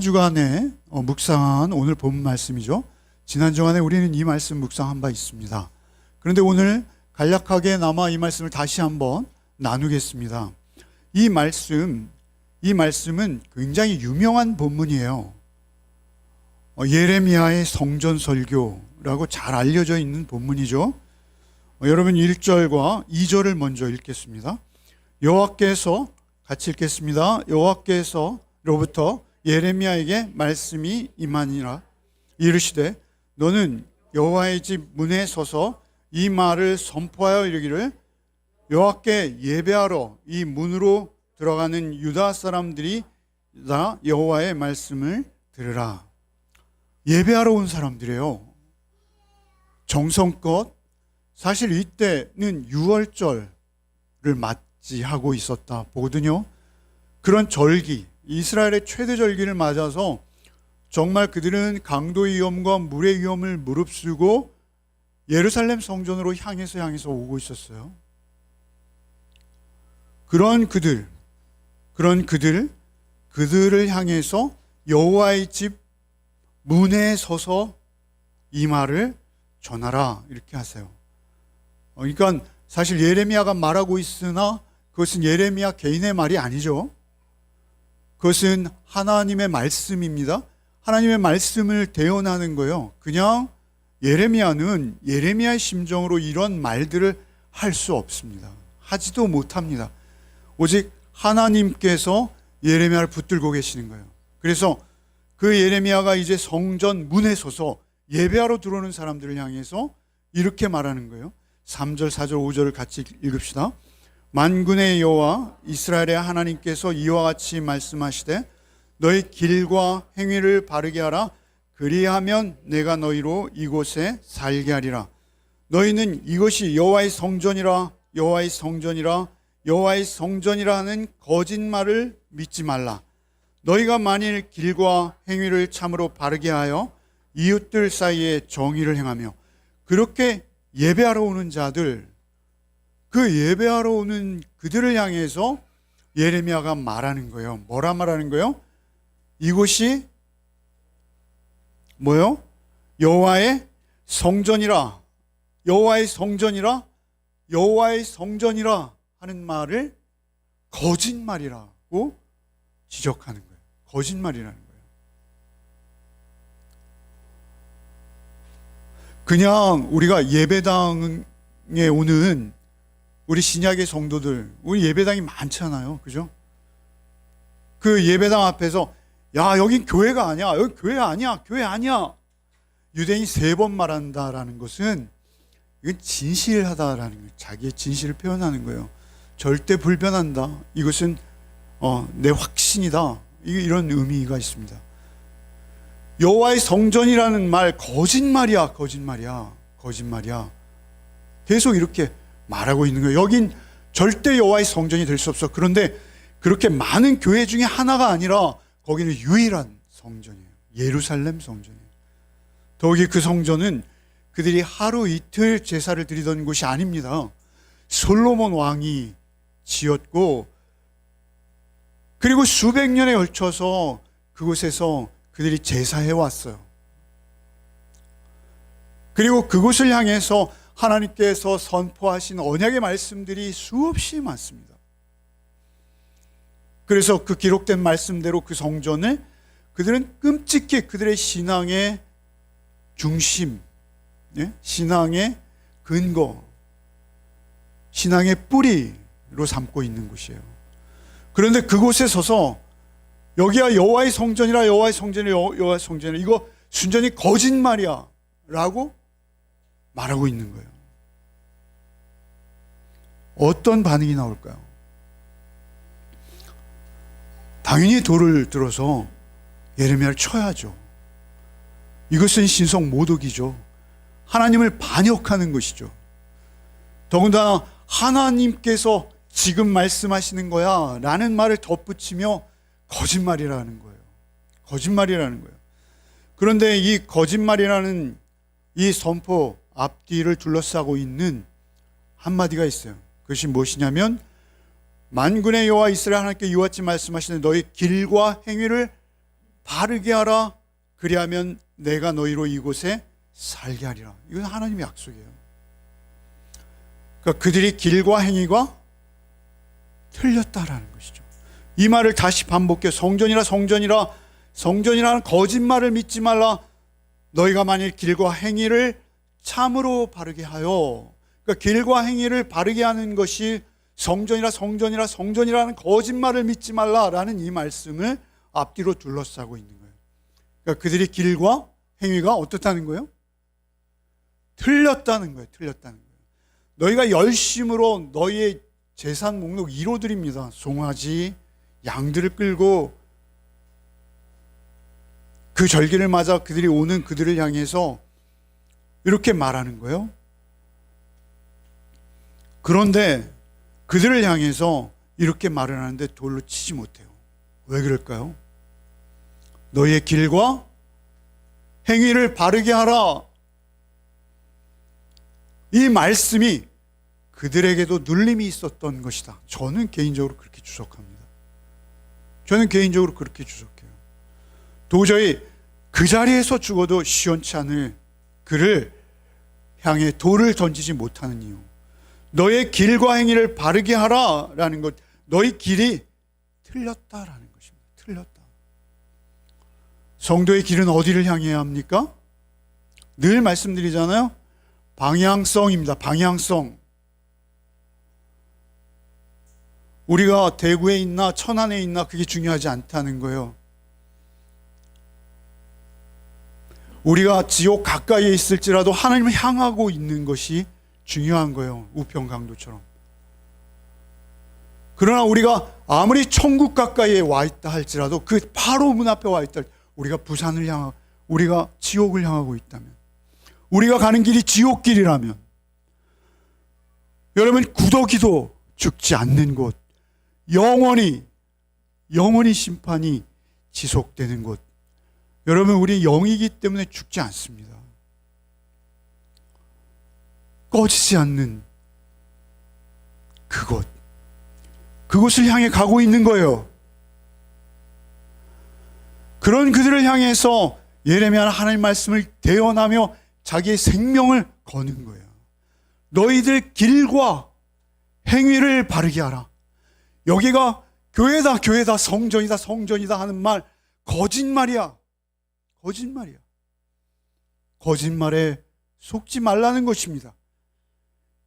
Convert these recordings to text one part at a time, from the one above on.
주간에 묵상한 오늘 본 말씀이죠. 지난 주간에 우리는 이 말씀 묵상한 바 있습니다. 그런데 오늘 간략하게 남아 이 말씀을 다시 한번 나누겠습니다. 이 말씀은 굉장히 유명한 본문이에요. 예레미야의 성전 설교라고 잘 알려져 있는 본문이죠. 여러분 1절과 2절을 먼저 읽겠습니다. 여호와께서 같이 읽겠습니다. 여호와께서로부터 예레미야에게 말씀이 임하니라. 이르시되 너는 여호와의 집 문에 서서 이 말을 선포하여 이르기를 여호와께 예배하러 이 문으로 들어가는 유다 사람들이 다 여호와의 말씀을 들으라. 예배하러 온 사람들이에요. 정성껏. 사실 이때는 유월절을 맞이하고 있었다 보거든요. 그런 절기, 이스라엘의 최대 절기를 맞아서 정말 그들은 강도의 위험과 물의 위험을 무릅쓰고 예루살렘 성전으로 향해서 오고 있었어요. 그들을 향해서 여호와의 집 문에 서서 이 말을 전하라 이렇게 하세요. 그러니까 사실 예레미야가 말하고 있으나 그것은 예레미야 개인의 말이 아니죠. 그것은 하나님의 말씀입니다. 하나님의 말씀을 대언하는 거예요. 그냥 예레미야는 예레미야의 심정으로 이런 말들을 할 수 없습니다. 하지도 못합니다. 오직 하나님께서 예레미야를 붙들고 계시는 거예요. 그래서 그 예레미야가 이제 성전 문에 서서 예배하러 들어오는 사람들을 향해서 이렇게 말하는 거예요. 3절, 4절, 5절을 같이 읽읍시다. 만군의 여호와 이스라엘의 하나님께서 이와 같이 말씀하시되 너희 길과 행위를 바르게 하라. 그리하면 내가 너희로 이곳에 살게 하리라. 너희는 이것이 여호와의 성전이라 여호와의 성전이라 여호와의 성전이라 하는 거짓말을 믿지 말라. 너희가 만일 길과 행위를 참으로 바르게 하여 이웃들 사이에 정의를 행하며 그렇게 예배하러 오는 자들, 그 예배하러 오는 그들을 향해서 예레미야가 말하는 거예요. 뭐라 말하는 거예요? 이곳이 뭐요? 여호와의 성전이라 여호와의 성전이라 여호와의 성전이라 하는 말을 거짓말이라고 지적하는 거예요. 거짓말이라는 거예요. 그냥 우리가 예배당에 오는 우리 신약의 성도들, 우리 예배당이 많잖아요. 그죠? 그 예배당 앞에서 야, 여긴 교회가 아니야. 여기 교회 아니야. 교회 아니야. 유대인이 3번 말한다라는 것은 이건 진실하다라는 거예요. 자기의 진실을 표현하는 거예요. 절대 불변한다. 이것은 내 확신이다. 이런 의미가 있습니다. 여호와의 성전이라는 말 거짓말이야. 계속 이렇게 말하고 있는 거예요. 여긴 절대 여호와의 성전이 될 수 없어. 그런데 그렇게 많은 교회 중에 하나가 아니라 거기는 유일한 성전이에요. 예루살렘 성전이에요. 더욱이 그 성전은 그들이 하루 이틀 제사를 드리던 곳이 아닙니다. 솔로몬 왕이 지었고 그리고 수백 년에 걸쳐서 그곳에서 그들이 제사해 왔어요. 그리고 그곳을 향해서 하나님께서 선포하신 언약의 말씀들이 수없이 많습니다. 그래서 그 기록된 말씀대로 그 성전을 그들은 끔찍히 그들의 신앙의 중심, 신앙의 근거, 신앙의 뿌리로 삼고 있는 곳이에요. 그런데 그곳에 서서 여기야 여호와의 성전이라 여호와의 성전이라 여호와의 성전이라 이거 순전히 거짓말이야 라고 말하고 있는 거예요. 어떤 반응이 나올까요? 당연히 돌을 들어서 예레미야를 쳐야죠. 이것은 신성 모독이죠. 하나님을 반역하는 것이죠. 더군다나 하나님께서 지금 말씀하시는 거야 라는 말을 덧붙이며 거짓말이라는 거예요. 그런데 이 거짓말이라는 이 선포 앞뒤를 둘러싸고 있는 한마디가 있어요. 그것이 무엇이냐면 만군의 여호와 이스라엘 하나님께 이와 같이 말씀하시는 너희 길과 행위를 바르게 하라. 그리하면 내가 너희로 이곳에 살게 하리라. 이건 하나님의 약속이에요. 그러니까 그들이 길과 행위가 틀렸다라는 것이죠. 이 말을 다시 반복해 성전이라는 거짓말을 믿지 말라. 너희가 만일 길과 행위를 참으로 바르게 하여, 그러니까 길과 행위를 바르게 하는 것이 성전이라는 거짓말을 믿지 말라라는 이 말씀을 앞뒤로 둘러싸고 있는 거예요. 그러니까 그들이 길과 행위가 어떻다는 거예요? 틀렸다는 거예요. 틀렸다는 거예요. 너희가 열심으로 너희의 재산 목록 이루어드립니다. 송아지, 양들을 끌고 그 절기를 맞아 그들이 오는 그들을 향해서 이렇게 말하는 거예요. 그런데 그들을 향해서 이렇게 말을 하는데 돌로 치지 못해요. 왜 그럴까요? 너희의 길과 행위를 바르게 하라. 이 말씀이 그들에게도 눌림이 있었던 것이다. 저는 개인적으로 그렇게 추석합니다. 도저히 그 자리에서 죽어도 시원치 않을 그를 향해 돌을 던지지 못하는 이유. 너의 길과 행위를 바르게 하라라는 것. 너희 길이 틀렸다라는 것입니다. 틀렸다. 성도의 길은 어디를 향해야 합니까? 늘 말씀드리잖아요. 방향성입니다. 방향성. 우리가 대구에 있나 천안에 있나 그게 중요하지 않다는 거예요. 우리가 지옥 가까이에 있을지라도 하나님을 향하고 있는 것이 중요한 거예요. 우평강도처럼. 그러나 우리가 아무리 천국 가까이에 와 있다 할지라도 그 바로 문 앞에 와 있다, 우리가 부산을 향하고 우리가 지옥을 향하고 있다면, 우리가 가는 길이 지옥길이라면, 여러분 구더기도 죽지 않는 곳, 영원히 심판이 지속되는 곳, 여러분 우리 영이기 때문에 죽지 않습니다. 꺼지지 않는 그곳을 향해 가고 있는 거예요. 그런 그들을 향해서 예레미야는 하나님 말씀을 대언하며 자기의 생명을 거는 거예요. 너희들 길과 행위를 바르게 하라. 여기가 교회다, 성전이다 하는 말 거짓말이야. 거짓말에 속지 말라는 것입니다.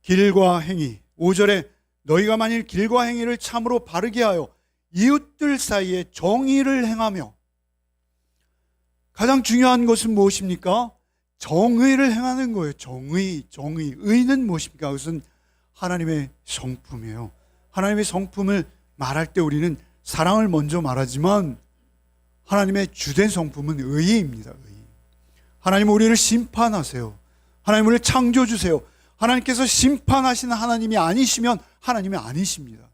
길과 행위. 5절에 너희가 만일 길과 행위를 참으로 바르게 하여 이웃들 사이에 정의를 행하며. 가장 중요한 것은 무엇입니까? 정의를 행하는 거예요. 정의. 의는 무엇입니까? 그것은 하나님의 성품이에요. 하나님의 성품을 말할 때 우리는 사랑을 먼저 말하지만 하나님의 주된 성품은 의입니다. 하나님은 우리를 심판하세요. 하나님 우리를 창조주세요. 하나님께서 심판하시는 하나님이 아니시면 하나님이 아니십니다.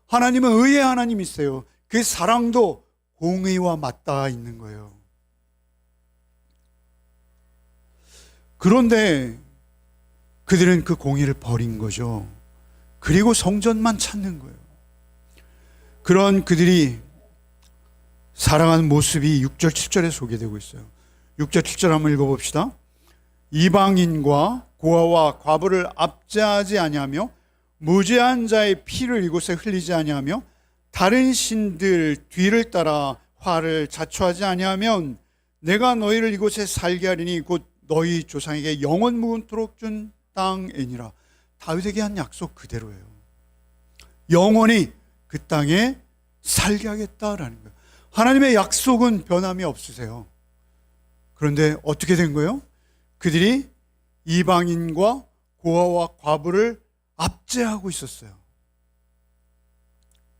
하나님은 의의 하나님이세요. 그 사랑도 공의와 맞닿아 있는 거예요. 그런데 그들은 그 공의를 버린 거죠. 그리고 성전만 찾는 거예요. 그런 그들이 살아가는 모습이 6절 7절에 소개되고 있어요. 6절 7절 한번 읽어봅시다. 이방인과 고아와 과부를 압제하지 아니하며 무죄한 자의 피를 이곳에 흘리지 아니하며 다른 신들 뒤를 따라 화를 자초하지 아니하면 내가 너희를 이곳에 살게 하리니 곧 너희 조상에게 영원 무궁토록 준 땅이니라. 다윗에게 한 약속 그대로예요. 영원히 그 땅에 살게 하겠다라는 거예요. 하나님의 약속은 변함이 없으세요. 그런데 어떻게 된 거예요? 그들이 이방인과 고아와 과부를 압제하고 있었어요.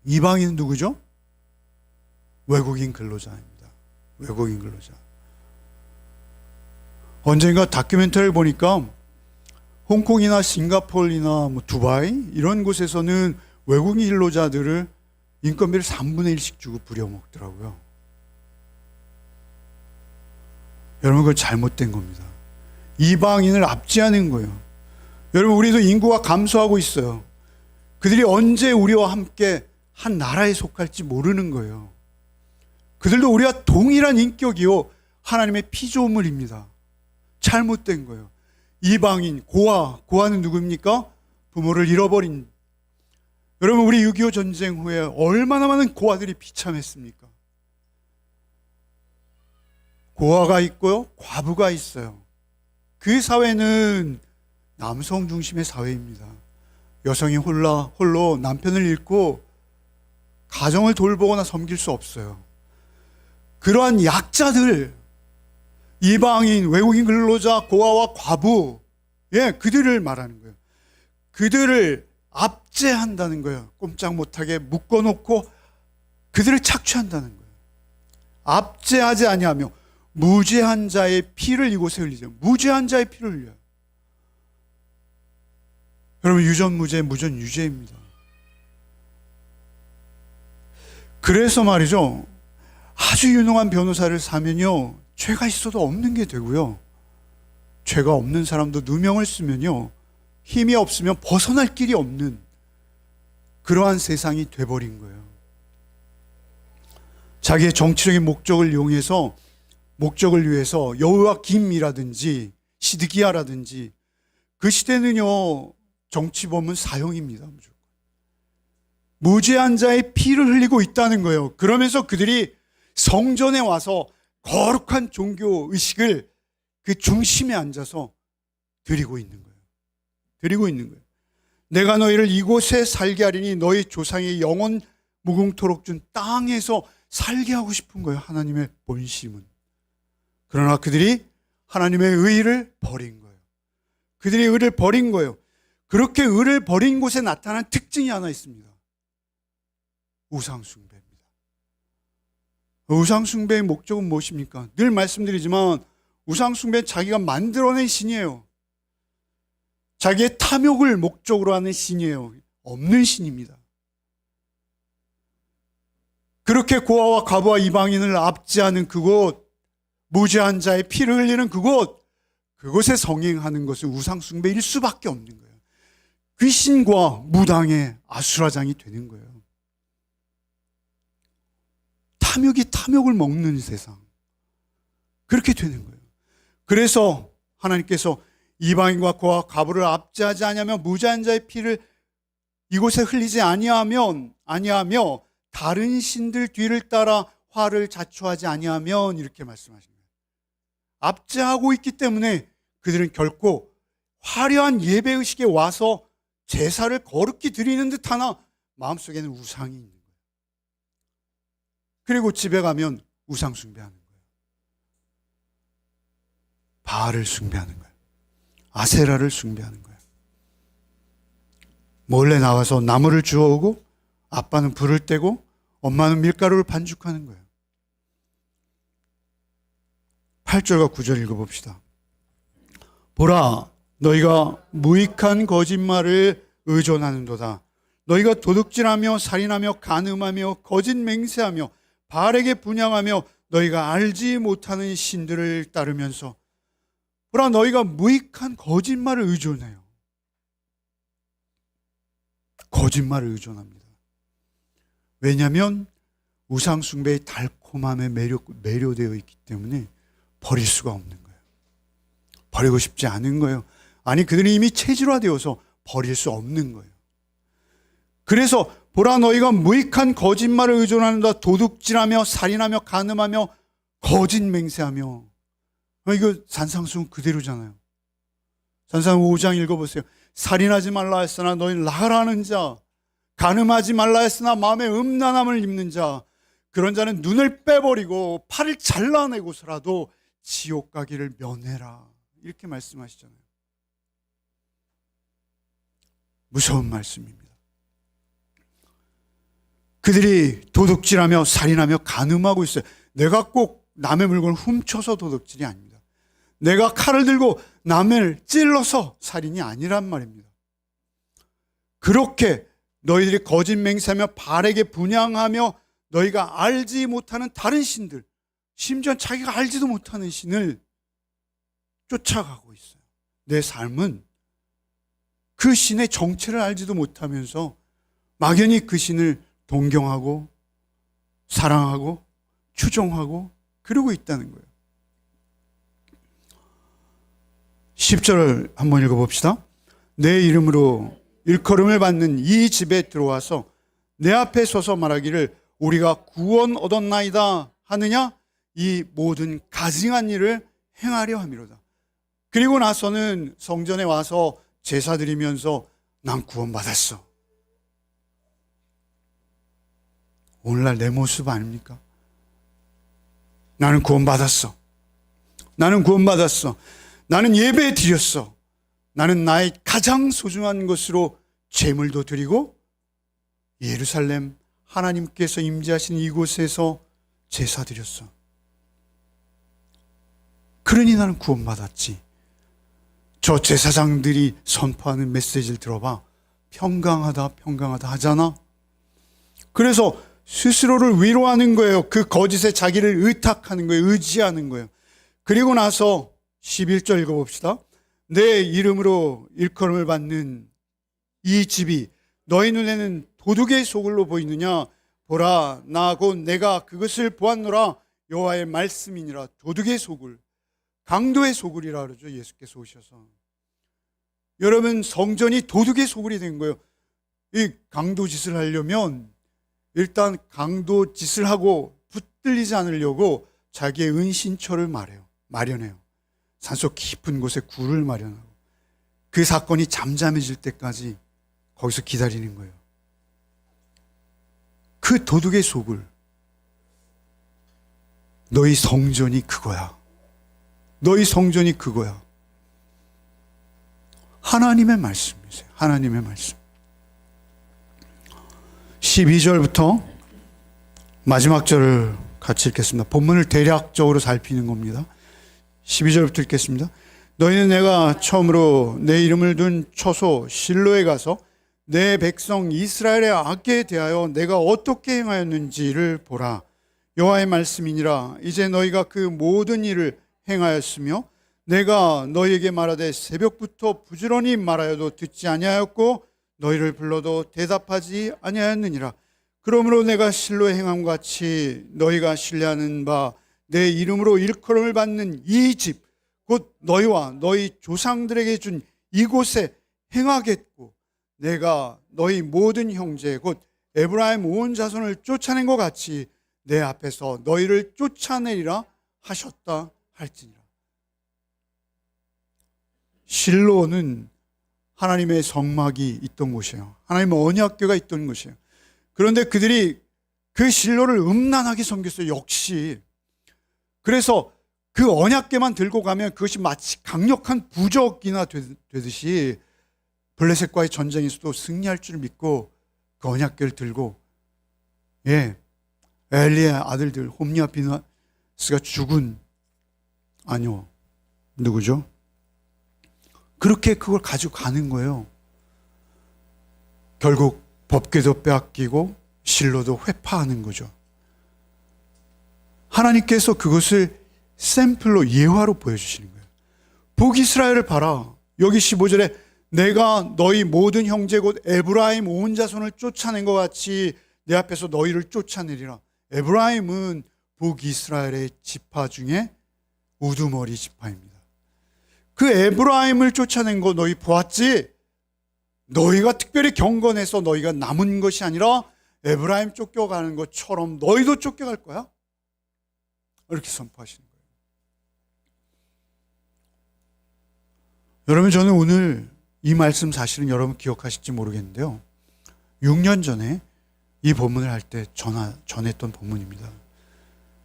이방인은 누구죠? 외국인 근로자입니다. 외국인 근로자. 언젠가 다큐멘터리를 보니까 홍콩이나 싱가포르나 두바이 이런 곳에서는 외국인 근로자들을 인건비를 3분의 1씩 주고 부려먹더라고요. 여러분 그건 잘못된 겁니다. 이방인을 압제하는 거예요. 여러분 우리도 인구가 감소하고 있어요. 그들이 언제 우리와 함께 한 나라에 속할지 모르는 거예요. 그들도 우리와 동일한 인격이요 하나님의 피조물입니다. 잘못된 거예요. 이방인, 고아는 누구입니까? 부모를 잃어버린. 여러분, 우리 6.25 전쟁 후에 얼마나 많은 고아들이 비참했습니까? 고아가 있고요, 과부가 있어요. 그 사회는 남성 중심의 사회입니다. 여성이 홀로 남편을 잃고 가정을 돌보거나 섬길 수 없어요. 그러한 약자들, 이방인, 외국인 근로자, 고아와 과부, 그들을 말하는 거예요. 그들을 압제한다는 거예요. 꼼짝 못하게 묶어놓고 그들을 착취한다는 거예요. 압제하지 아니하며 무죄한 자의 피를 이곳에 흘리죠. 무죄한 자의 피를 흘려요. 여러분, 유전무죄, 무전유죄입니다. 그래서 말이죠, 아주 유능한 변호사를 사면요, 죄가 있어도 없는 게 되고요, 죄가 없는 사람도 누명을 쓰면요, 힘이 없으면 벗어날 길이 없는 그러한 세상이 돼버린 거예요. 자기의 정치적인 목적을 위해서 여호야김이라든지 시드기야라든지, 그 시대는요 정치범은 사형입니다. 무조건. 무죄한 자의 피를 흘리고 있다는 거예요. 그러면서 그들이 성전에 와서 거룩한 종교 의식을 그 중심에 앉아서 드리고 있는 거예요. 내가 너희를 이곳에 살게 하리니 너희 조상의 영원 무궁토록 준 땅에서 살게 하고 싶은 거예요. 하나님의 본심은. 그러나 그들이 하나님의 의를 버린 거예요. 그렇게 의를 버린 곳에 나타난 특징이 하나 있습니다. 우상숭배입니다. 우상숭배의 목적은 무엇입니까? 늘 말씀드리지만 우상숭배는 자기가 만들어낸 신이에요. 자기의 탐욕을 목적으로 하는 신이에요. 없는 신입니다. 그렇게 고아와 과부와 이방인을 압제하는 그곳, 무죄한 자의 피를 흘리는 그곳에 성행하는 것은 우상숭배일 수밖에 없는 거예요. 귀신과 무당의 아수라장이 되는 거예요. 탐욕이 탐욕을 먹는 세상. 그렇게 되는 거예요. 그래서 하나님께서 이방인과 고아 과부를 압제하지 아니하며 무죄한 자의 피를 이곳에 흘리지 아니하며 다른 신들 뒤를 따라 화를 자초하지 아니하면, 이렇게 말씀하십니다. 압제하고 있기 때문에 그들은 결코 화려한 예배의식에 와서 제사를 거룩히 드리는 듯 하나 마음속에는 우상이 있는 거예요. 그리고 집에 가면 우상 숭배하는 거예요. 바알을 숭배하는 거예요. 아세라를 숭배하는 거예요. 몰래 나와서 나무를 주워오고 아빠는 불을 떼고 엄마는 밀가루를 반죽하는 거예요. 8절과 9절 읽어봅시다. 보라, 너희가 무익한 거짓말을 의존하는도다. 너희가 도둑질하며 살인하며 간음하며 거짓 맹세하며 바알에게 분향하며 너희가 알지 못하는 신들을 따르면서, 보라, 너희가 무익한 거짓말을 의존해요. 거짓말을 의존합니다. 왜냐하면 우상숭배의 달콤함에 매료되어 있기 때문에 버릴 수가 없는 거예요. 버리고 싶지 않은 거예요. 아니, 그들이 이미 체질화되어서 버릴 수 없는 거예요. 그래서 보라, 너희가 무익한 거짓말을 의존하는다. 도둑질하며 살인하며 간음하며 거짓 맹세하며. 이거 산상수훈 그대로잖아요. 산상수훈 5장 읽어보세요. 살인하지 말라 했으나 너희는 나가라는 자, 간음하지 말라 했으나 마음에 음란함을 입는 자, 그런 자는 눈을 빼버리고 팔을 잘라내고서라도 지옥 가기를 면해라. 이렇게 말씀하시잖아요. 무서운 말씀입니다. 그들이 도둑질하며 살인하며 간음하고 있어요. 내가 꼭 남의 물건을 훔쳐서 도둑질이 아닙니다. 내가 칼을 들고 남을 찔러서 살인이 아니란 말입니다. 그렇게 너희들이 거짓 맹세하며 바알에게 분향하며 너희가 알지 못하는 다른 신들, 심지어 자기가 알지도 못하는 신을 쫓아가고 있어요. 내 삶은 그 신의 정체를 알지도 못하면서 막연히 그 신을 동경하고 사랑하고 추종하고 그러고 있다는 거예요. 10절 한번 읽어봅시다. 내 이름으로 일컬음을 받는 이 집에 들어와서 내 앞에 서서 말하기를 우리가 구원 얻었나이다 하느냐? 이 모든 가증한 일을 행하려 함이로다. 그리고 나서는 성전에 와서 제사 드리면서 난 구원 받았어. 오늘날 내 모습 아닙니까? 나는 구원 받았어. 나는 구원 받았어. 나는 예배 드렸어. 나는 나의 가장 소중한 것으로 제물도 드리고 예루살렘 하나님께서 임재하신 이곳에서 제사 드렸어. 그러니 나는 구원 받았지. 저 제사장들이 선포하는 메시지를 들어봐. 평강하다, 평강하다 하잖아. 그래서 스스로를 위로하는 거예요. 그 거짓에 자기를 의탁하는 거예요. 의지하는 거예요. 그리고 나서 11절 읽어봅시다. 내 이름으로 일컬음을 받는 이 집이 너희 눈에는 도둑의 소굴로 보이느냐? 보라, 나 곧 내가 그것을 보았노라. 여호와의 말씀이니라. 도둑의 소굴, 강도의 소굴이라 그러죠. 예수께서 오셔서. 여러분, 성전이 도둑의 소굴이 된 거예요. 이 강도 짓을 하려면 일단 강도 짓을 하고 붙들리지 않으려고 자기의 은신처를 마련해요. 산속 깊은 곳에 굴을 마련하고 그 사건이 잠잠해질 때까지 거기서 기다리는 거예요. 그 도둑의 소굴, 너희 성전이 그거야. 너희 성전이 그거야. 하나님의 말씀이세요. 하나님의 말씀. 12절부터 마지막 절을 같이 읽겠습니다. 본문을 대략적으로 살피는 겁니다. 12절부터 읽겠습니다. 너희는 내가 처음으로 내 이름을 둔 처소 실로에 가서 내 백성 이스라엘의 악에 대하여 내가 어떻게 행하였는지를 보라. 여호와의 말씀이니라. 이제 너희가 그 모든 일을 행하였으며 내가 너희에게 말하되 새벽부터 부지런히 말하여도 듣지 아니하였고 너희를 불러도 대답하지 아니하였느니라. 그러므로 내가 실로에 행함과 같이 너희가 신뢰하는 바 내 이름으로 일컬음을 받는 이 집 곧 너희와 너희 조상들에게 준 이곳에 행하겠고 내가 너희 모든 형제 곧 에브라임 온 자손을 쫓아낸 것 같이 내 앞에서 너희를 쫓아내리라 하셨다 할지니라. 실로는 하나님의 성막이 있던 곳이에요. 하나님의 언약궤가 있던 곳이에요. 그런데 그들이 그 실로를 음란하게 섬겼어요. 역시. 그래서 그 언약궤만 들고 가면 그것이 마치 강력한 부적이나 되듯이 블레셋과의 전쟁에서도 승리할 줄 믿고 그 언약궤를 들고 엘리의 아들들 홈리와 비나스가 죽은 아니요 누구죠? 그렇게 그걸 가지고 가는 거예요. 결국 법궤도 빼앗기고 실로도 회파하는 거죠. 하나님께서 그것을 샘플로 예화로 보여주시는 거예요. 북이스라엘을 봐라. 여기 15절에 내가 너희 모든 형제 곧 에브라임 온 자손을 쫓아낸 것 같이 내 앞에서 너희를 쫓아내리라. 에브라임은 북이스라엘의 지파 중에 우두머리 지파입니다. 그 에브라임을 쫓아낸 거 너희 보았지? 너희가 특별히 경건해서 너희가 남은 것이 아니라 에브라임 쫓겨가는 것처럼 너희도 쫓겨갈 거야? 이렇게 선포하시는 거예요. 여러분, 저는 오늘 이 말씀 사실은 여러분 기억하실지 모르겠는데요. 6년 전에 이 본문을 할 때 전했던 본문입니다.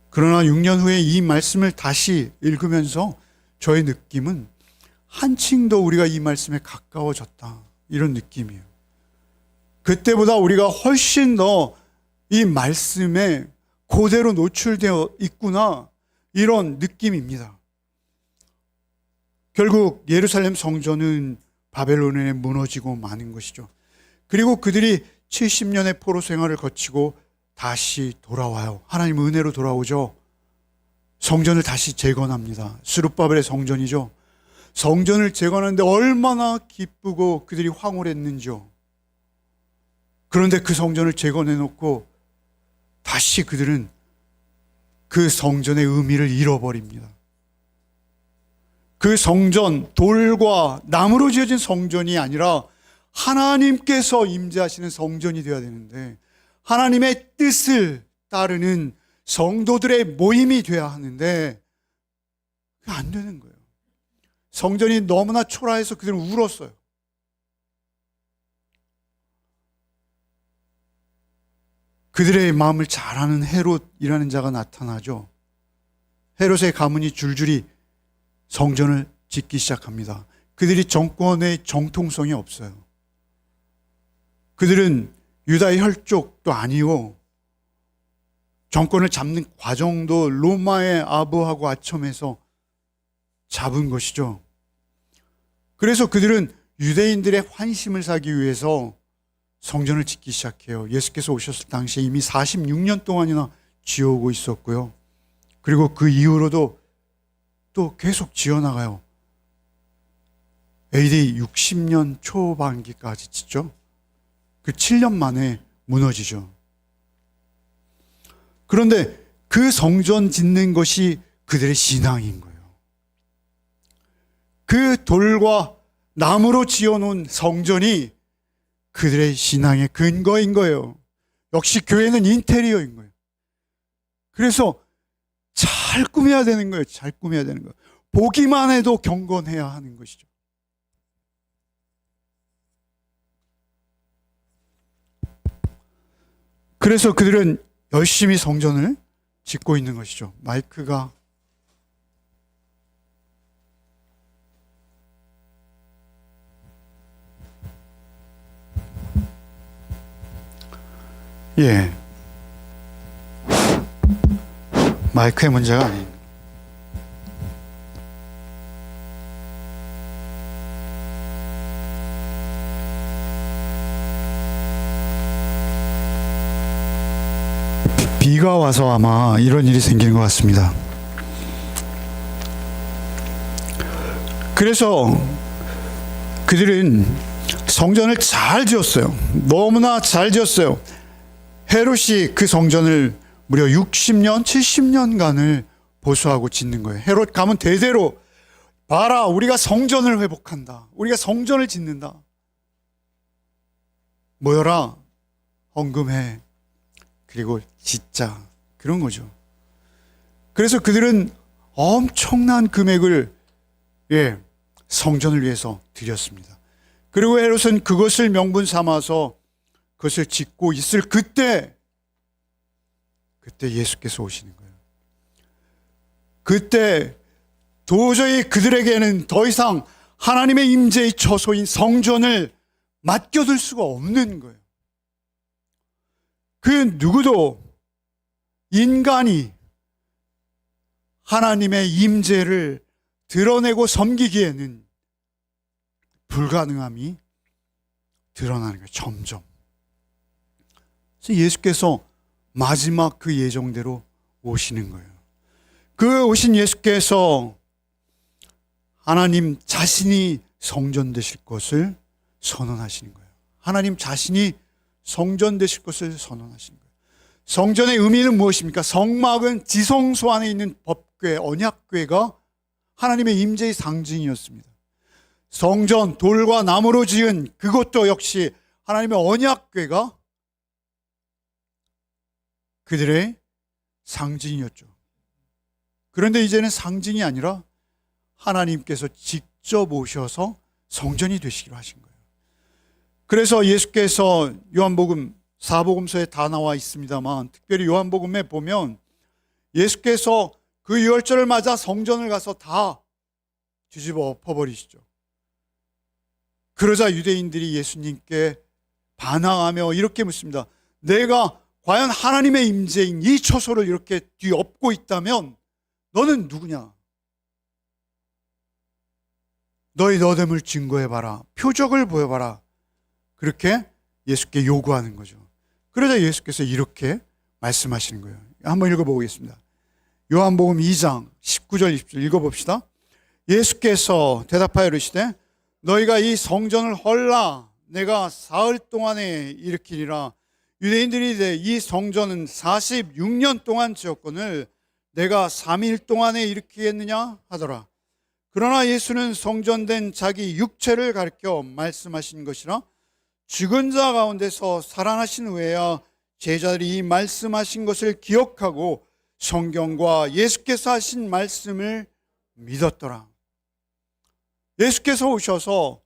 그러나 6년 후에 이 말씀을 다시 읽으면서 저의 느낌은 한층 더 우리가 이 말씀에 가까워졌다. 이런 느낌이에요. 그때보다 우리가 훨씬 더 이 말씀에 그대로 노출되어 있구나. 이런 느낌입니다. 결국 예루살렘 성전은 바벨론에 무너지고 마는 것이죠. 그리고 그들이 70년의 포로 생활을 거치고 다시 돌아와요. 하나님 은혜로 돌아오죠. 성전을 다시 재건합니다. 스룹바벨의 성전이죠. 성전을 재건하는데 얼마나 기쁘고 그들이 황홀했는지요. 그런데 그 성전을 재건해놓고 다시 그들은 그 성전의 의미를 잃어버립니다. 그 성전, 돌과 나무로 지어진 성전이 아니라 하나님께서 임재하시는 성전이 되어야 되는데, 하나님의 뜻을 따르는 성도들의 모임이 되어야 하는데 그게 안 되는 거예요. 성전이 너무나 초라해서 그들은 울었어요. 그들의 마음을 잘 아는 헤롯이라는 자가 나타나죠. 헤롯의 가문이 줄줄이 성전을 짓기 시작합니다. 그들이 정권의 정통성이 없어요. 그들은 유다의 혈족도 아니고 정권을 잡는 과정도 로마의 아부하고 아첨해서 잡은 것이죠. 그래서 그들은 유대인들의 환심을 사기 위해서 성전을 짓기 시작해요. 예수께서 오셨을 당시에 이미 46년 동안이나 지어오고 있었고요. 그리고 그 이후로도 또 계속 지어나가요. AD 60년 초반기까지 짓죠. 그 7년 만에 무너지죠. 그런데 그 성전 짓는 것이 그들의 신앙인 거예요. 그 돌과 나무로 지어놓은 성전이 그들의 신앙의 근거인 거예요. 역시 교회는 인테리어인 거예요. 그래서 잘 꾸며야 되는 거예요. 잘 꾸며야 되는 거예요. 보기만 해도 경건해야 하는 것이죠. 그래서 그들은 열심히 성전을 짓고 있는 것이죠. 마이크가 마이크의 문제가 아닙니다. 비가 와서 아마 이런 일이 생기는 것 같습니다. 그래서 그들은 성전을 잘 지었어요. 너무나 잘 지었어요. 헤롯이 그 성전을 무려 60년, 70년간을 보수하고 짓는 거예요. 헤롯 가문 대대로 봐라, 우리가 성전을 회복한다. 우리가 성전을 짓는다. 모여라, 헌금해. 그리고 짓자. 그런 거죠. 그래서 그들은 엄청난 금액을 성전을 위해서 드렸습니다. 그리고 헤롯은 그것을 명분 삼아서 그것을 짓고 있을 그때 예수께서 오시는 거예요. 그때 도저히 그들에게는 더 이상 하나님의 임재의 처소인 성전을 맡겨둘 수가 없는 거예요. 그 누구도 인간이 하나님의 임재를 드러내고 섬기기에는 불가능함이 드러나는 거예요. 점점. 그래서 예수께서 마지막 그 예정대로 오시는 거예요. 그 오신 예수께서 하나님 자신이 성전 되실 것을 선언하시는 거예요. 하나님 자신이 성전 되실 것을 선언하시는 거예요. 성전의 의미는 무엇입니까? 성막은 지성소 안에 있는 법궤, 언약궤가 하나님의 임재의 상징이었습니다. 성전, 돌과 나무로 지은 그것도 역시 하나님의 언약궤가 그들의 상징이었죠. 그런데 이제는 상징이 아니라 하나님께서 직접 오셔서 성전이 되시기로 하신 거예요. 그래서 예수께서 요한복음 4복음서에 다 나와 있습니다만, 특별히 요한복음에 보면 예수께서 그 유월절을 맞아 성전을 가서 다 뒤집어 엎어버리시죠. 그러자 유대인들이 예수님께 반항하며 이렇게 묻습니다. 내가 과연 하나님의 임재인 이 처소를 이렇게 뒤엎고 있다면 너는 누구냐? 너희 너됨을 증거해봐라. 표적을 보여봐라. 그렇게 예수께 요구하는 거죠. 그러자 예수께서 이렇게 말씀하시는 거예요. 한번 읽어보겠습니다. 요한복음 2장 19절 20절 읽어봅시다. 예수께서 대답하여 이르시되 너희가 이 성전을 헐라 내가 사흘 동안에 일으키리라. 유대인들이 이 성전은 46년 동안 지었거늘 내가 3일 동안에 일으키겠느냐 하더라. 그러나 예수는 성전된 자기 육체를 가리켜 말씀하신 것이라. 죽은 자 가운데서 살아나신 후에야 제자들이 이 말씀하신 것을 기억하고 성경과 예수께서 하신 말씀을 믿었더라. 예수께서 오셔서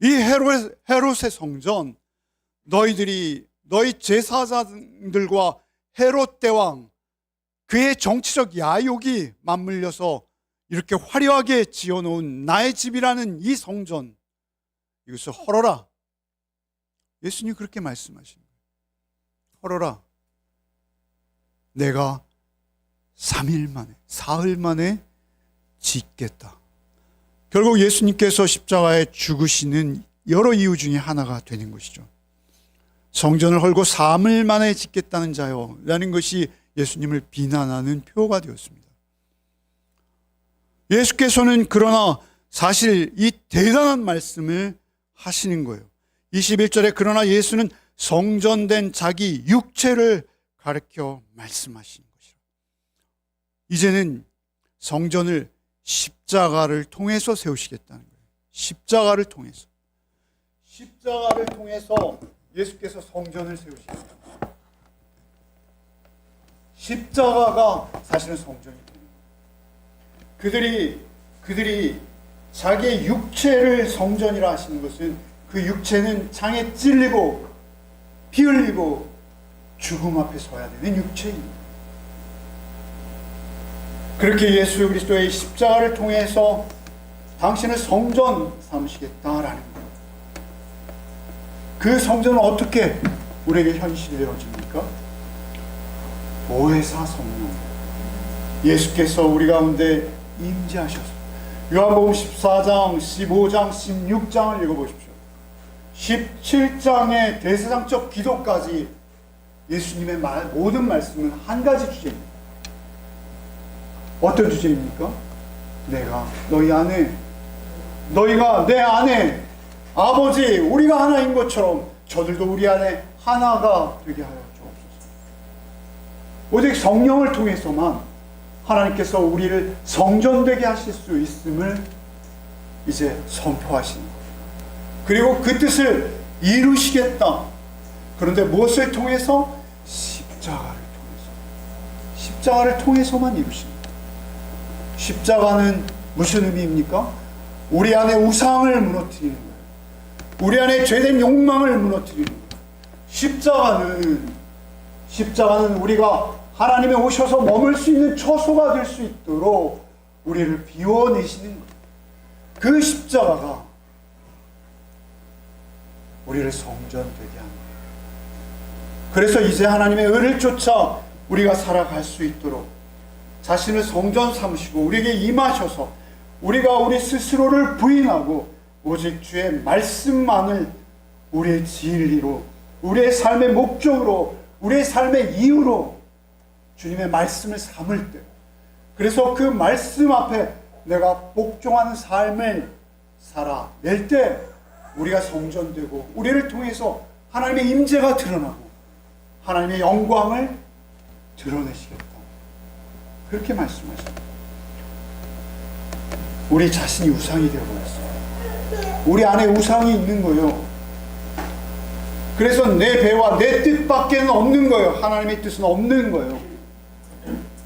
이 헤롯의 성전, 너희 제사장들과 헤롯 대왕, 그의 정치적 야욕이 맞물려서 이렇게 화려하게 지어놓은 나의 집이라는 이 성전, 이것을 헐어라. 예수님이 그렇게 말씀하신 거예요. 헐어라. 내가 3일 만에, 사흘 만에 짓겠다. 결국 예수님께서 십자가에 죽으시는 여러 이유 중에 하나가 되는 것이죠. 성전을 헐고 3일 만에 짓겠다는 자요 라는 것이 예수님을 비난하는 표가 되었습니다. 예수께서는 그러나 사실 이 대단한 말씀을 하시는 거예요. 21절에 그러나 예수는 성전된 자기 육체를 가리켜 말씀하시는 것이라. 이제는 성전을 십자가를 통해서 세우시겠다는 거예요. 십자가를 통해서 예수께서 성전을 세우시겠다. 십자가가 사실은 성전이 됩니다. 그들이 자기의 육체를 성전이라 하시는 것은 그 육체는 창에 찔리고 피 흘리고 죽음 앞에 서야 되는 육체입니다. 그렇게 예수 그리스도의 십자가를 통해서 당신을 성전 삼으시겠다라는 거예요. 그 성전은 어떻게 우리에게 현실이 되어집니까? 보혜사 성령, 예수께서 우리 가운데 임재하셔서, 요한복음 14장, 15장, 16장을 읽어보십시오. 17장의 대세상적 기도까지 예수님의 모든 말씀은 한 가지 주제입니다. 어떤 주제입니까? 내가 너희 안에, 너희가 내 안에, 아버지 우리가 하나인 것처럼 저들도 우리 안에 하나가 되게 하여 주옵소서. 오직 성령을 통해서만 하나님께서 우리를 성전되게 하실 수 있음을 이제 선포하시는 거예요. 그리고 그 뜻을 이루시겠다. 그런데 무엇을 통해서? 십자가를 통해서만 이루십니다. 십자가는 무슨 의미입니까? 우리 안에 우상을 무너뜨리는 거예요. 우리 안에 죄된 욕망을 무너뜨리는 거예요. 십자가는 우리가 하나님이 오셔서 머물 수 있는 처소가 될 수 있도록 우리를 비워내시는 거예요. 그 십자가가 우리를 성전되게 하는 거예요. 그래서 이제 하나님의 의를 쫓아 우리가 살아갈 수 있도록 자신을 성전 삼으시고 우리에게 임하셔서 우리가 우리 스스로를 부인하고 오직 주의 말씀만을 우리의 진리로, 우리의 삶의 목적으로, 우리의 삶의 이유로 주님의 말씀을 삼을 때, 그래서 그 말씀 앞에 내가 복종하는 삶을 살아낼 때 우리가 성전되고 우리를 통해서 하나님의 임재가 드러나고 하나님의 영광을 드러내시겠다. 그렇게 말씀하십니다. 우리 자신이 우상이 되어버렸어요. 우리 안에 우상이 있는 거예요. 그래서 내 배와 내 뜻밖에는 없는 거예요. 하나님의 뜻은 없는 거예요.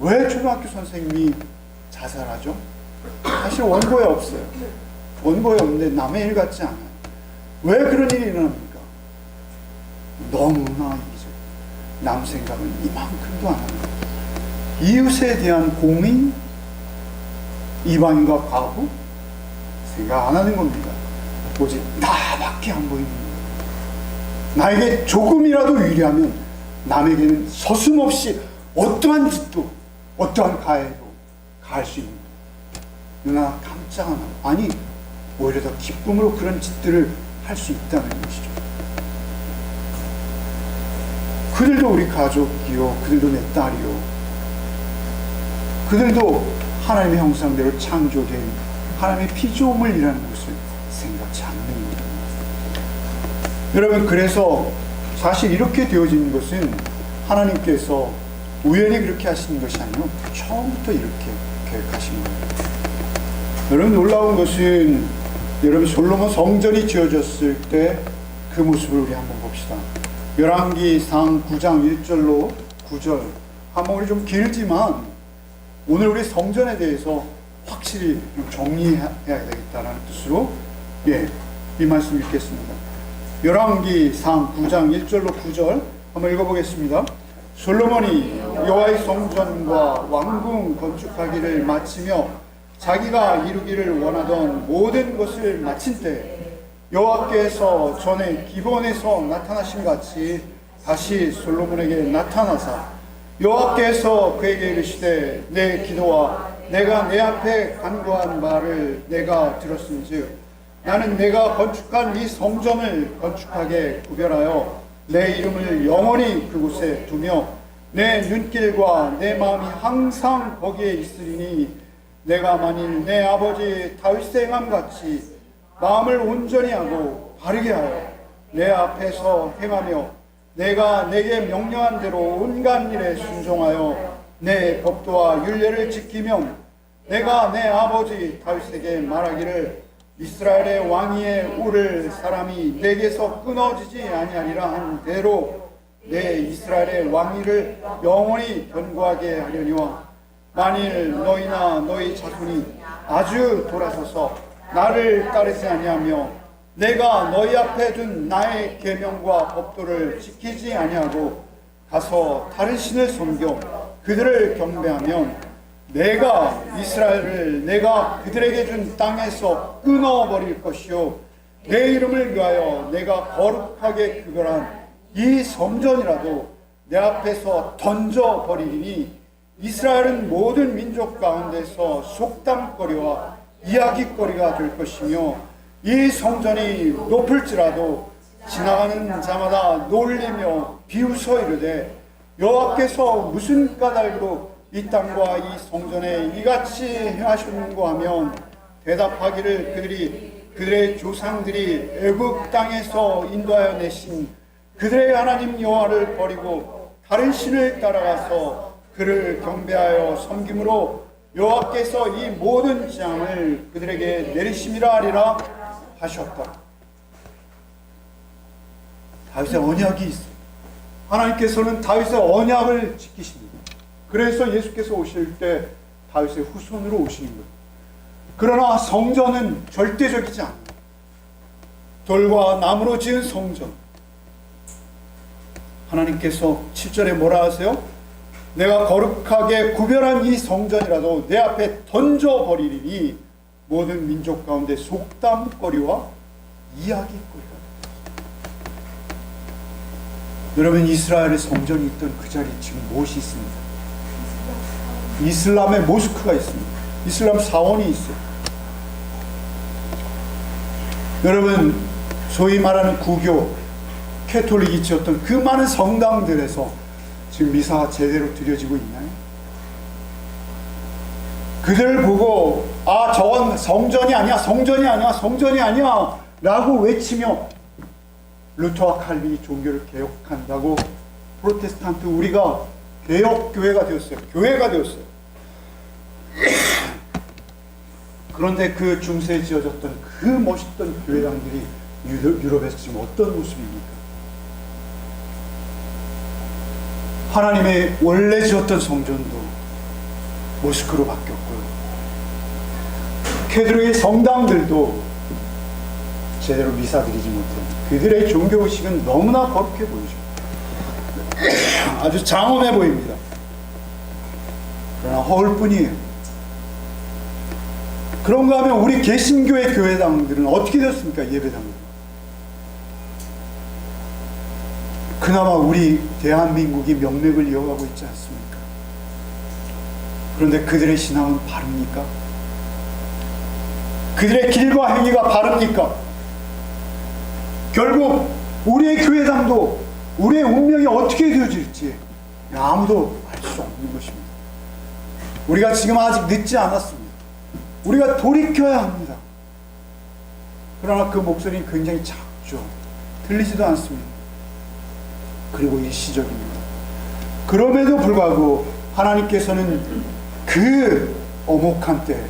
왜 초등학교 선생님이 자살하죠? 사실 원고에 없어요. 원고에 없는데 남의 일 같지 않아요. 왜 그런 일이 일어납니까? 너무나 이기적. 남 생각은 이만큼도 안 하는 거예요. 이웃에 대한 공의, 이방인과 과부 생각 안 하는 겁니다. 오직 나밖에 안 보이는 거예요. 나에게 조금이라도 유리하면 남에게는 서슴없이 어떠한 짓도 어떠한 가해도 가할 수 있는 거예요. 누나 깜짝 안 하고, 아니 오히려 더 기쁨으로 그런 짓들을 할 수 있다는 것이죠. 그들도 우리 가족이요, 그들도 내 딸이요, 그들도 하나님의 형상대로 창조된 하나님의 피조물이라는 것을 생각지 않는 겁니다. 여러분, 그래서 사실 이렇게 되어지는 것은 하나님께서 우연히 그렇게 하시는 것이 아니고 처음부터 이렇게 계획하신 거예요. 여러분, 놀라운 것은 여러분 솔로몬 성전이 지어졌을 때 그 모습을 우리 한번 봅시다. 열왕기상 9장 1절로 9절, 한번 우리 좀 길지만 오늘 우리 성전에 대해서 확실히 좀 정리해야 되겠다는 뜻으로 이 말씀 읽겠습니다. 열왕기상 9장 1절로 9절 한번 읽어보겠습니다. 솔로몬이 여호와의 성전과 왕궁 건축하기를 마치며 자기가 이루기를 원하던 모든 것을 마친 때 여호와께서 전에 기브온에서 나타나신 같이 다시 솔로몬에게 나타나사 여호와께서 그에게 이르시되 내 기도와 내가 내 앞에 간구한 말을 내가 들었은즉 나는 내가 건축한 이 성전을 건축하게 구별하여 내 이름을 영원히 그곳에 두며 내 눈길과 내 마음이 항상 거기에 있으리니 내가 만일 내 아버지 다윗의 행함같이 마음을 온전히 하고 바르게 하여 내 앞에서 행하며 내가 내게 명령한 대로 온갖 일에 순종하여 내 법도와 율례를 지키면 내가 내 아버지 다윗에게 말하기를 이스라엘의 왕위에 오를 사람이 내게서 끊어지지 아니하리라 한 대로 내 이스라엘의 왕위를 영원히 견고하게 하려니와 만일 너희나 너희 자손이 아주 돌아서서 나를 따르지 아니하며 내가 너희 앞에 둔 나의 계명과 법도를 지키지 아니하고 가서 다른 신을 섬겨 그들을 경배하면 내가 이스라엘을 내가 그들에게 준 땅에서 끊어버릴 것이요 내 이름을 위하여 내가 거룩하게 구별한 이 성전이라도 내 앞에서 던져버리리니 이스라엘은 모든 민족 가운데서 속담거리와 이야기거리가 될 것이며 이 성전이 높을지라도 지나가는 자마다 놀리며 비웃어 이르되 여호와께서 무슨 까닭으로 이 땅과 이 성전에 이같이 행하셨는고 하면 대답하기를 그들의 조상들이 애굽 땅에서 인도하여 내신 그들의 하나님 여호와를 버리고 다른 신을 따라가서 그를 경배하여 섬김으로 여호와께서 이 모든 재앙을 그들에게 내리심이라 하리라 하셨다. 다윗의 언약이 있어요. 하나님께서는 다윗의 언약을 지키십니다. 그래서 예수께서 오실 때 다윗의 후손으로 오시는 거예요. 그러나 성전은 절대적이지 않아요. 돌과 나무로 지은 성전. 하나님께서 7절에 뭐라 하세요? 내가 거룩하게 구별한 이 성전이라도 내 앞에 던져버리리니 모든 민족 가운데 속담거리와 이야기거리가 됩니다. 여러분, 이스라엘의 성전이 있던 그 자리에 지금 무엇이 있습니다? 이슬람의 모스크가 있습니다. 이슬람 사원이 있어요. 여러분, 소위 말하는 구교, 캐톨릭이 지었던 그 많은 성당들에서 지금 미사가 제대로 드려지고 있나요? 그들을 보고 저건 성전이 아니야, 성전이 아니야, 성전이 아니야 라고 외치며 루터와 칼빈이 종교를 개혁한다고 프로테스탄트 우리가 개혁교회가 되었어요. 교회가 되었어요. 그런데 그 중세에 지어졌던 그 멋있던 교회당들이 유럽에서 지금 어떤 모습입니까? 하나님의 원래 지었던 성전도 모스크로 바뀌었고요. 캐드릭의 성당들도 제대로 미사 드리지 못해요. 그들의 종교의식은 너무나 거룩해 보이죠. 아주 장엄해 보입니다. 그러나 허울뿐이에요. 그런가 하면 우리 개신교의 교회당들은 어떻게 되었습니까? 예배당들. 그나마 우리 대한민국이 명맥을 이어가고 있지 않습니까? 그런데 그들의 신앙은 바릅니까? 그들의 길과 행위가 바릅니까? 결국 우리의 교회당도 우리의 운명이 어떻게 되어질지 아무도 알 수 없는 것입니다. 우리가 지금 아직 늦지 않았습니다. 우리가 돌이켜야 합니다. 그러나 그 목소리는 굉장히 작죠. 들리지도 않습니다. 그리고 일시적입니다. 그럼에도 불구하고 하나님께서는 그 엄혹한 때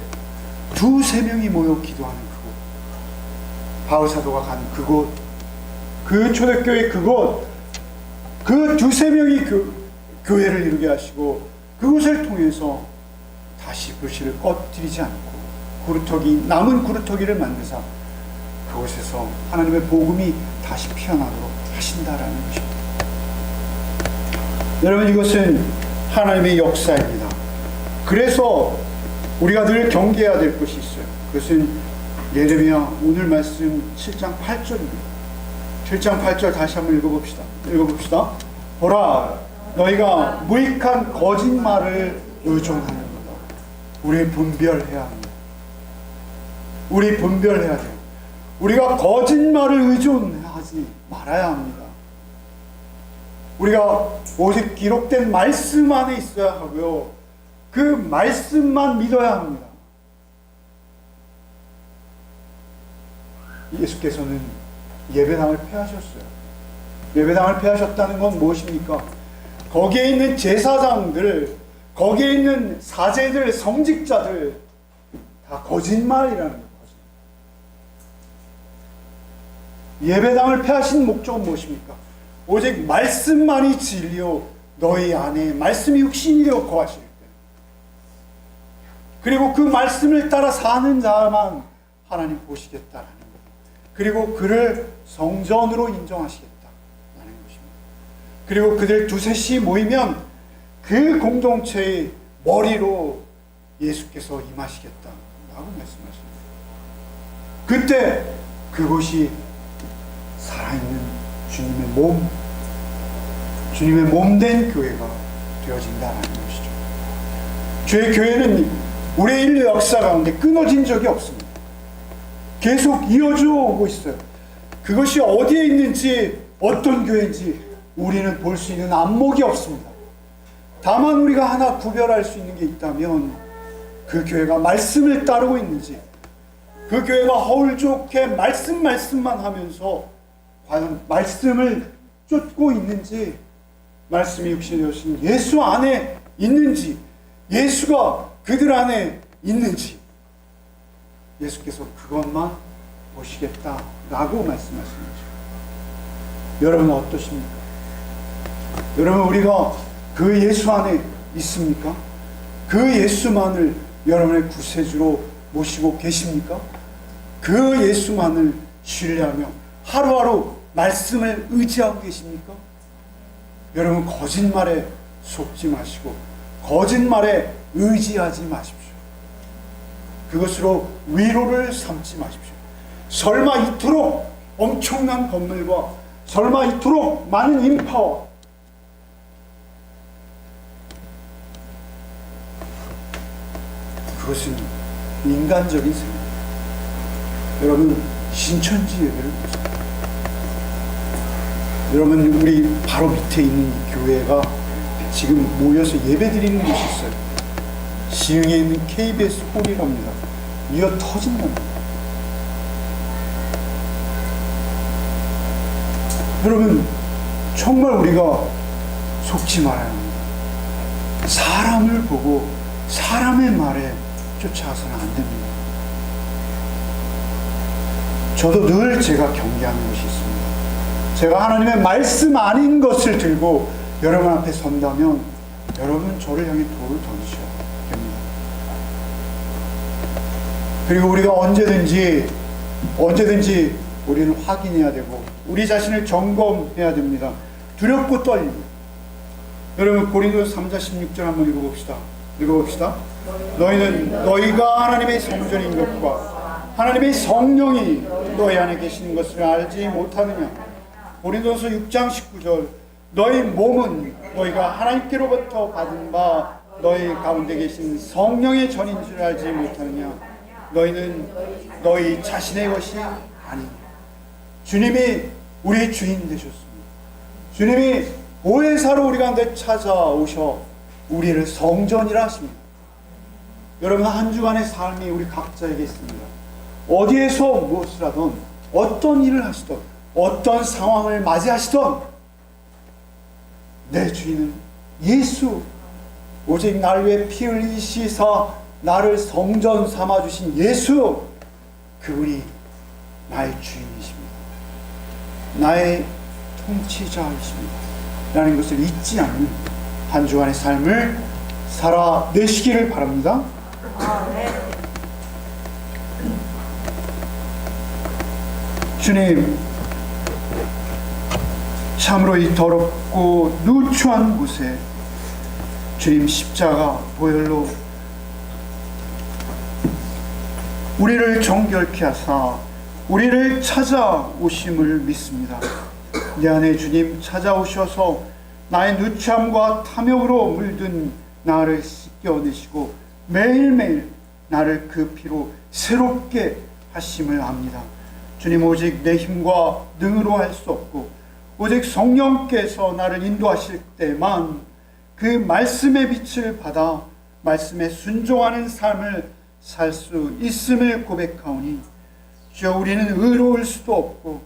두세 명이 모여 기도하는 그곳, 바울사도가 간 그곳, 그 초대교회 그곳, 그 두세 명이 그 교회를 이루게 하시고 그곳을 통해서 다시 불씨를 꺼뜨리지 않고 남은 구루터기를 만드사 그곳에서 하나님의 복음이 다시 피어나도록 하신다라는 것입니다. 여러분, 이것은 하나님의 역사입니다. 그래서 우리가 늘 경계해야 될 것이 있어요. 그것은 예레미야 오늘 말씀 7장 8절입니다. 7장 8절 다시 한번 읽어봅시다. 보라, 너희가 무익한 거짓말을 의존하는 거다. 우리 분별해야 합니다. 우리 분별해야 돼요. 우리가 거짓말을 의존하지 말아야 합니다. 우리가 오직 기록된 말씀 안에 있어야 하고요. 그 말씀만 믿어야 합니다. 예수께서는 예배당을 폐하셨어요. 예배당을 폐하셨다는 건 무엇입니까? 거기에 있는 제사장들, 거기에 있는 사제들, 성직자들 다 거짓말이라는 거죠. 예배당을 폐하신 목적은 무엇입니까? 오직 말씀만이 진리요 너희 안에 말씀이 육신이 되어 거하실 때, 그리고 그 말씀을 따라 사는 자만 하나님 보시겠다라는 것, 그리고 그를 성전으로 인정하시겠다라는 것입니다. 그리고 그들 두셋이 모이면 그 공동체의 머리로 예수께서 임하시겠다라고 말씀하십니다. 그때 그곳이 살아있는 주님의 몸된 교회가 되어진다는 것이죠. 주의 교회는 우리 인류 역사 가운데 끊어진 적이 없습니다. 계속 이어져 오고 있어요. 그것이 어디에 있는지, 어떤 교회인지 우리는 볼 수 있는 안목이 없습니다. 다만 우리가 하나 구별할 수 있는 게 있다면 그 교회가 말씀을 따르고 있는지, 그 교회가 허울 좋게 말씀만 하면서 과연 말씀을 쫓고 있는지, 말씀이 육신이 되신 예수 안에 있는지, 예수가 그들 안에 있는지, 예수께서 그것만 보시겠다라고 말씀하시는 거죠. 여러분 어떠십니까? 여러분, 우리가 그 예수 안에 있습니까? 그 예수만을 여러분의 구세주로 모시고 계십니까? 그 예수만을 신뢰하며 하루하루 말씀을 의지하고 계십니까? 여러분, 거짓말에 속지 마시고 거짓말에 의지하지 마십시오. 그것으로 위로를 삼지 마십시오. 설마 이토록 엄청난 건물과 설마 이토록 많은 인파와 그것은 인간적인 생각. 여러분, 신천지 예배를 보세요. 여러분, 우리 바로 밑에 있는 이 교회가 지금 모여서 예배 드리는 곳이 있어요. 시흥에 있는 KBS 홀이랍니다. 이어 터진답니다. 여러분, 정말 우리가 속지 말아야 합니다. 사람을 보고 사람의 말에 쫓아가서는 안 됩니다. 저도 늘 제가 경계하는 것이 있습니다. 제가 하나님의 말씀 아닌 것을 들고 여러분 앞에 선다면 여러분 저를 향해 돌을 던지셔야 됩니다. 그리고 우리가 언제든지 우리는 확인해야 되고 우리 자신을 점검해야 됩니다. 두렵고 떨립니다. 여러분, 고린도서 3장 16절 한번 읽어봅시다. 너희는 너희가 하나님의 성전인 것과 하나님의 성령이 너희 안에 계시는 것을 알지 못하느냐. 고린도서 6장 19절 너희 몸은 너희가 하나님께로부터 받은 바 너희 가운데 계신 성령의 전인 줄 알지 못하느냐. 너희는 너희 자신의 것이 아니냐. 주님이 우리의 주인 되셨습니다. 주님이 보혜사로 우리 가운데 찾아오셔 우리를 성전이라 하십니다. 여러분, 한 주간의 삶이 우리 각자에게 있습니다. 어디에서 무엇을 하든, 어떤 일을 하시든, 어떤 상황을 맞이하시든 내 주인은 예수, 오직 날 위해 피 흘리시사 나를 성전 삼아주신 예수, 그분이 나의 주인이십니다. 나의 통치자이십니다. 라는 것을 잊지 않는 한 주간의 삶을 살아내시기를 바랍니다. 주님, 참으로 이 더럽고 누추한 곳에 주님 십자가 보혈로 우리를 정결케 하사 우리를 찾아오심을 믿습니다. 내 안에 주님 찾아오셔서 나의 누추함과 탐욕으로 물든 나를 씻겨내시고 매일매일 나를 그 피로 새롭게 하심을 압니다. 주님, 오직 내 힘과 능으로 할 수 없고 오직 성령께서 나를 인도하실 때만 그 말씀의 빛을 받아 말씀에 순종하는 삶을 살 수 있음을 고백하오니, 주여, 우리는 의로울 수도 없고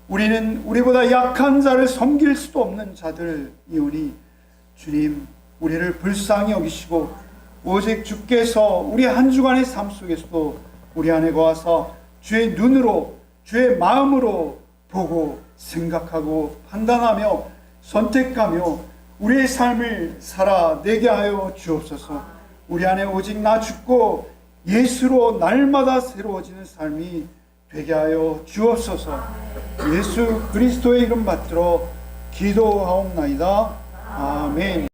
우리는 우리보다 약한 자를 섬길 수도 없는 자들이오니 주님, 우리를 불쌍히 여기시고 오직 주께서 우리 한 주간의 삶 속에서도 우리 안에 거하사 주의 눈으로, 주의 마음으로 보고 생각하고 판단하며 선택하며 우리의 삶을 살아내게 하여 주옵소서. 우리 안에 오직 나 죽고 예수로 날마다 새로워지는 삶이 되게 하여 주옵소서. 예수 그리스도의 이름 받들어 기도하옵나이다. 아멘.